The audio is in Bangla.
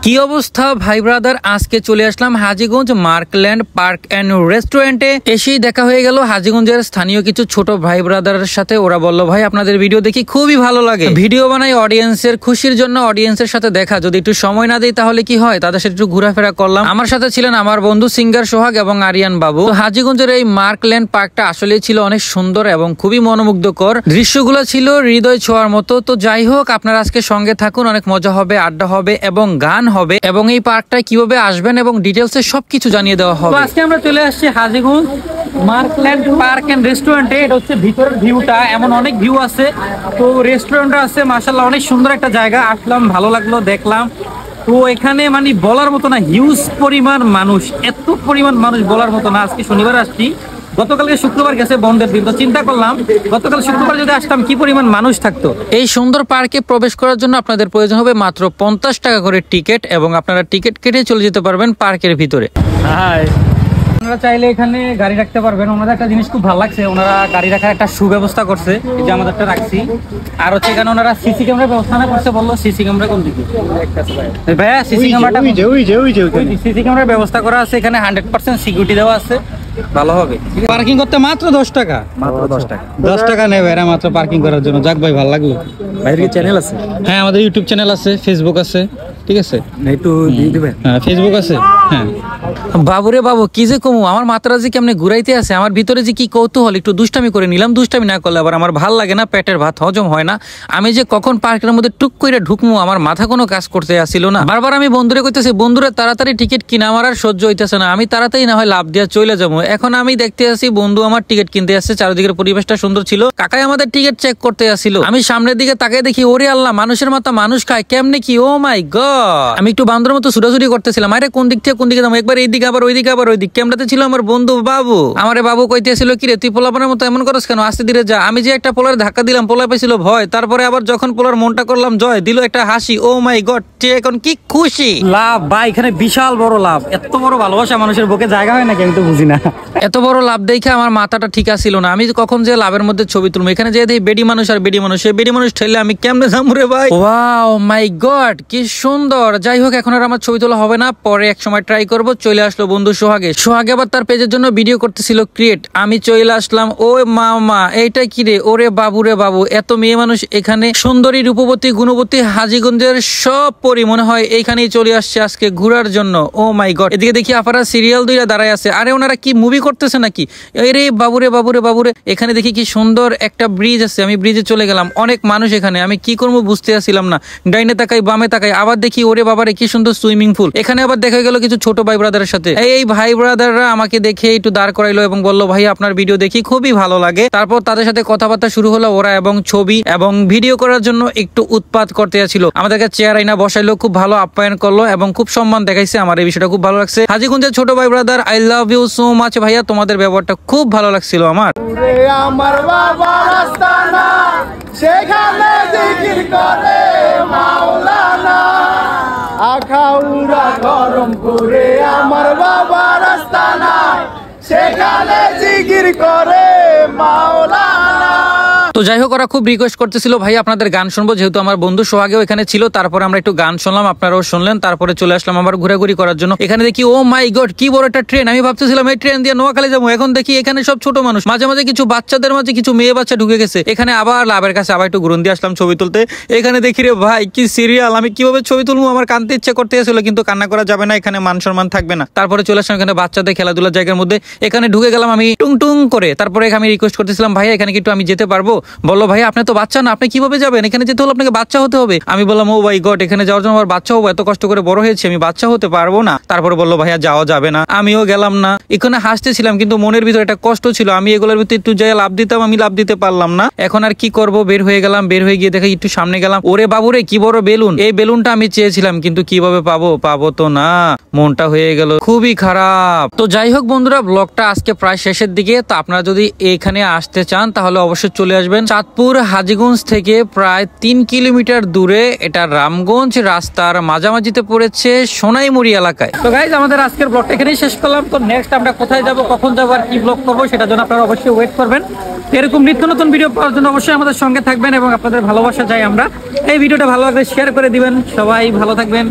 কি অবস্থা ভাই ব্রাদার, আজকে চলে আসলাম হাজীগঞ্জ মার্কল্যান্ড পার্ক এন্ড রেস্টুরেন্টে। এসেই দেখা হয়ে গেল হাজীগঞ্জের স্থানীয় কিছু ছোট ভাই ব্রাদারের সাথে। ওরা বলল ভাই আপনাদের ভিডিও দেখি খুবই ভালো লাগে, ভিডিও বানাই অডিয়েন্সের খুশির জন্য, অডিয়েন্সের সাথে দেখা, যদি একটু সময় না দেই তাহলে কি হয়, তাদের সাথে একটু ঘোরাফেরা করলাম। আমার সাথে ছিলেন আমার বন্ধু সিঙ্গার সোহাগ এবং আরিয়ান বাবু। হাজীগঞ্জের এই মার্কল্যান্ড পার্কটা আসলে ছিল অনেক সুন্দর এবং খুবই মনোমুগ্ধকর, দৃশ্যগুলো ছিল হৃদয় ছোঁয়ার মতো। তো যাই হোক, আপনারা আজকে সঙ্গে থাকুন, অনেক মজা হবে, আড্ডা হবে এবং গান হবে, এবং এই পার্কটায় কিভাবে আসবেন এবং ডিটেলসে সবকিছু জানিয়ে দেওয়া হবে। আজকে আমরা চলে আসছি হাজীগঞ্জ মার্কল্যান্ড পার্ক এন্ড রেস্টুরেন্টে। এটা হচ্ছে ভিতরের ভিউটা, এমন অনেক ভিউ আছে। তো রেস্টুরেন্টটা আছে মাশাআল্লাহ, অনেক সুন্দর একটা জায়গা। আসলাম, ভালো লাগলো, দেখলাম। তো এখানে মানে বলার মতো না, হিউজ পরিমাণ মানুষ, এত পরিমাণ মানুষ বলার মতো না। আজকে শনিবার আসছি, গতকালকে শুক্রবার গেছে বন্ধের দিন, তো চিন্তা করলাম গতকাল শুক্রবার যদি আসতাম কি পরিমাণ মানুষ থাকতো। এই সুন্দর পার্কে প্রবেশ করার জন্য আপনাদের প্রয়োজন হবে মাত্র 50 টাকা করে টিকিট, এবং আপনারা টিকিট কেটে চলে যেতে পারবেন পার্কের ভিতরে। আপনারা চাইলে এখানে গাড়ি রাখতে পারবেন। ওনাদের একটা জিনিস খুব ভালো লাগছে, ওনারা গাড়ি রাখার একটা সুব্যবস্থা করছে, এই যে আমাদেরটা রাখছি। আর হচ্ছে এখানে ওনারা সিসি ক্যামেরা ব্যবস্থা না করছে। বললো সিসি ক্যামেরা কোন দিকে ভাইয়া? সিসি ক্যামেরাটা, সিসি ক্যামেরার ব্যবস্থা করা আছে এখানে, 100% সিকিউরিটি দেওয়া আছে, ভালো হবে। পার্কিং করতে মাত্র 10 টাকা, মাত্র 10 টাকা, 10 টাকা নেবে এরা মাত্র পার্কিং করার জন্য। যাক ভাই, ভালো লাগলো। ভাইয়ের কি চ্যানেল আছে? হ্যাঁ, আমাদের ইউটিউব চ্যানেল আছে, ফেসবুক আছে, ঠিক আছে, একটু দিয়ে দিবেন। হ্যাঁ, ফেসবুক আছে। হ্যাঁ বাবুরে বাবু, কি যে কমু, আমার মাত্রা যে কেমনে ঘুরাইতে আছে, আমার ভিতরে যে কি কৌতূহল। একটু দুষ্টামি করে নিলাম, দুষ্টামি না করলে আবার আমার ভাল লাগে না, পেটের ভাত হজম হয় না। আমি যে কখন পার্কের মধ্যে টুক করে ঢুকমু, আমার মাথা কোনো কাজ করতে আসছিল না। বারবার আমি বন্ধুরে কইতেছি, বন্ধুরা তাড়াতাড়ি টিকিট কিনা, আমার আর সহ্য হইতেছে না, আমি তাড়াতাড়ি না হয় লাভ দিয়ে চলে যাবো। এখন আমি দেখতে আসি বন্ধু আমার টিকিট কিনতে আসছে, চারিদিকের পরিবেশটা সুন্দর ছিল, কাকাই আমাদের টিকিট চেক করতে আসছিল। আমি সামনের দিকে তাকিয়ে দেখি, ওরে আল্লাহ, মানুষের মাথা মানুষ খায় কেমনে কি, ও মাই গড। আমি একটু বান্দরের মতো ছুটাছুটি করতেছিলাম, আরে কোন দিক থেকে কোন দিকে যাবো, একবার এইদিকে আবার ওইদিকে আবার ওইদিক। ক্যামেরাতে ছিল আমার বন্ধু বাবু। আমারে বাবু কইতেছিল, কিরে তুই পোলাপানের মতো এমন করস কেন, আস্তে ধীরে যা। আমি যে একটা পোলার ধাক্কা দিলাম, পোলা পেয়েছিল ভয়, তারপরে আবার যখন পোলার মনটা করলাম জয়, দিল একটা হাসি। ও মাই গড, এখন কি খুশি। লাভ ভাই, এখানে বিশাল বড় লাভ। এত বড় ভালোবাসা মানুষের বুকে জায়গা হয় নাকি, আমি তো বুঝি না। এত বড় লাভ দেখে আমার মাথাটা ঠিক আসছিল না, আমি কখন যে লাভের মধ্যে ছবি তুলবো। এখানে যে দেখি বেডি মানুষ আর বেডি মানুষ, সেই বেডি মানুষ ঠেলে আমি কেমনে যাবো রে ভাই। ওয়াও মাই গড, কি সুন্দর। যাই হোক, এখন আর আমার ছবি তোলা হবে না, পরে এক সময় ট্রাই করবো। চলে আসলো বন্ধু সোহাগে আবার তার পেজের জন্য ভিডিও করতেছিল ক্রিয়েট। আমি চলে আসলাম, ও মামা এইটা কি রে, ওরে বাবু রে বাবু, এত মেয়ে মানুষ এখানে, সুন্দরী রূপবতী গুণবতী হাজীগঞ্জের সব পরি মনে হয় এইখানেই চলে আসছে আজকে ঘোরার জন্য। ও মাই গড, এদিকে দেখি আপারা সিরিয়াল দুইটা দাঁড়ায় আছে, আরে ওনারা কি মুভি করতেছে নাকি? রে বাবুরে বাবুরে বাবুরে, এখানে দেখি কি সুন্দর একটা ব্রিজ আছে, আমি ব্রিজে চলে গেলাম। অনেক মানুষ এখানে, আমি কি করবো বুঝতে আসছিলাম না। ডাইনে তাকাই বামে তাকাই, আবার দেখি ওরে বাবারে কি সুন্দর সুইমিং পুল। এখানে আবার দেখা গেল কিছু ছোট ভাই ব্রাদারের সাথে। এই ভাই ব্রাদাররা আমাকে দেখে একটু দাঁড় করাইলো এবং বললো ভাই আপনার ভিডিও দেখি খুবই ভালো লাগে। তারপর তাদের সাথে কথাবার্তা শুরু হলো, ওরা এবং ছবি এবং ভিডিও করার জন্য একটু উৎপাত করতে ছিল। আমাদেরকে চেয়ার আইনা বসাইলো, খুব ভালো আপ্যায়ন করলো এবং খুব সম্মান দেখাইছে। আমার এই বিষয়টা খুব ভালো লাগছে। হাজীগঞ্জের ছোট ভাই brother, I love you so much ভাইয়া, তোমাদের ব্যবহারটা খুব ভালো লাগছিল আমার। আমার বাবার আস্তানা, সেখানে জিকির করে মাওলানা, আখাউড়া গরম করে আমার বাবার আস্তানা, সেখানে জিকির করে মাওলানা। তো যাই হোক, ওরা খুব রিকোয়েস্ট করতেছিল ভাই আপনাদের গান শুনবো, যেহেতু আমার বন্ধু সোহাগেও এখানে ছিল। তারপরে আমরা একটু গান শুনলাম, আপনারাও শুনলেন। তারপরে চলে আসলাম আবার ঘোরাঘুরি করার জন্য। এখানে দেখি ও মাই গড, কি বড় একটা ট্রেন। আমি ভাবতেছিলাম এই ট্রেন দিয়ে নোয়াখালী যাবো, এখন দেখি এখানে সব ছোট মানুষ, মাঝে মাঝে কিছু বাচ্চাদের মাঝে কিছু মেয়ে বাচ্চা ঢুকে গেছে। এখানে আবার লাভের কাছে আবার একটু ঘুরন দিয়ে আসলাম ছবি তুলতে। এখানে দেখি রে ভাই কি সিরিয়াল, আমি কিভাবে ছবি তুলবো, আমার কানতে ইচ্ছা করতে আসছিল, কিন্তু কান্না করা যাবে না, এখানে মান সম্মান থাকবে না। তারপরে চলে আসলাম এখানে বাচ্চাদের খেলাধুলার জায়গার মধ্যে। এখানে ঢুকে গেলাম আমি টুং টুং করে। তারপরে আমি রিকোয়েস্ট করতেছিলাম ভাইয়া এখানে কি একটু আমি যেতে পারবো? বললো ভাইয়া আপনি তো বাচ্চা না, আপনি কিভাবে যাবেন, এখানে যেতে হলে আপনাকে বাচ্চা হতে হবে। আমি বললাম ও মাই গড, এখানে যাওয়ার জন্য আমার বাচ্চা হবো, এত কষ্ট করে বড় হয়েছে, আমি বাচ্চা হতে পারবো না। তারপরে বললো ভাইয়া যাওয়া যাবে না, আমিও গেলাম না। এখানে হাসতেছিলাম কিন্তু মনের ভিতরে একটা কষ্ট ছিল, আমি এগুলোর ভিতরে একটু যাই লাভ দিতাম, আমি লাভ দিতে পারলাম না। এখন আর কি করব, বের হয়ে গেলাম। বের হয়ে গিয়ে দেখি একটু সামনে গেলাম, ওরে বাবুরে কি বড় বেলুন। এই বেলুনটা আমি চেয়েছিলাম কিন্তু কিভাবে পাবো তো না, মনটা হয়ে গেল খুবই খারাপ। তো যাই হোক বন্ধুরা, ব্লগটা আজকে প্রায় শেষের দিকে। তো আপনারা যদি এখানে আসতে চান তাহলে অবশ্যই চলে আসবেন। করবেন। চাঁদপুর হাজীগঞ্জ থেকে প্রায় 3 কিলোমিটার দূরে, এটা রামগঞ্জ রাস্তার মাঝামাঝিতে পড়েছে সোনাইমুড়ি এলাকায়। তো গাইজ আমাদের আজকের ব্লগটা এখানেই শেষ করলাম। তো নেক্সট আমরা কোথায় যাব, কখন যাবো আর কি ব্লগ করবো সেটার জন্য আপনারা অবশ্যই ওয়েট করবেন। এরকম নিত্য নতুন ভিডিও পাওয়ার জন্য অবশ্যই আমাদের সঙ্গে থাকবেন এবং আপনাদের ভালোবাসা চাই আমরা। এই ভিডিওটা ভালো লাগলে শেয়ার করে দিবেন। সবাই ভালো থাকবেন।